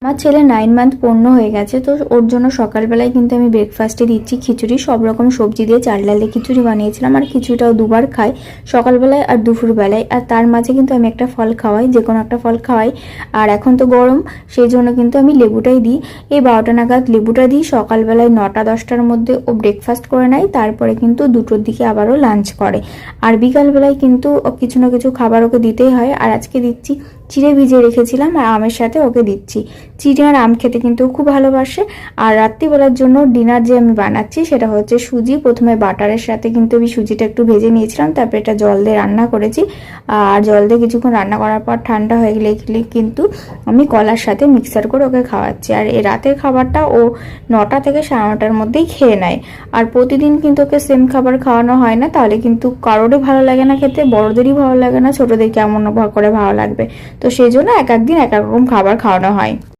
আমার ছেলে 9 মান্থ পূর্ণ হয়ে গেছে, তো ওর জন্য সকালবেলায় কিন্তু আমি ব্রেকফাস্টে দিচ্ছি খিচুড়ি। সব রকম সবজি দিয়ে চাল ডালে খিচুড়ি বানিয়েছিলাম, আর খিচুড়িটাও দুবার খাই, সকালবেলায় আর দুপুরবেলায়। আর তার মাঝে কিন্তু আমি একটা ফল খাওয়াই, যে কোনো একটা ফল খাওয়াই। আর এখন তো গরম, সেই জন্য কিন্তু আমি লেবুটাই দিই। এই 12টা নাগাদ লেবুটা দিই। সকালবেলায় 9টা-10টার মধ্যে ও ব্রেকফাস্ট করে নেয়, তারপরে কিন্তু 2টোর দিকে আবারও লাঞ্চ করে। আর বিকালবেলায় কিন্তু কিছু না কিছু খাবার ওকে দিতেই হয়। আর আজকে দিচ্ছি চিড়ে ভিজিয়ে রেখেছিলাম, আর আমের সাথে ওকে দিচ্ছি। চিড়ে আর আম খেতে কিন্তু খুব ভালোবাসে। আর রাত্রিবেলার জন্য ডিনার যে আমি বানাচ্ছি সেটা হচ্ছে সুজি। প্রথমে বাটারের সাথে কিন্তু আমি সুজিটা একটু ভেজে নিয়েছিলাম, তারপরে এটা জল দিয়ে রান্না করেছি। আর জল দিয়ে কিছুক্ষণ রান্না করার পর ঠান্ডা হয়ে গেলে কিন্তু আমি কলার সাথে মিক্সার করে ওকে খাওয়াচ্ছি। আর এই রাতের খাবারটা ও 9টা থেকে 9:30টার মধ্যেই খেয়ে নেয়। আর প্রতিদিন কিন্তু ওকে সেম খাবার খাওয়ানো হয় না, তাহলে কিন্তু কারোরই ভালো লাগে না খেতে, বড়দেরই ভালো লাগে না, ছোটদের কেমন করে ভালো লাগবে। তো সেই জন্য এক একদিন এক এক রকম খাবার খাওয়ানো হয়।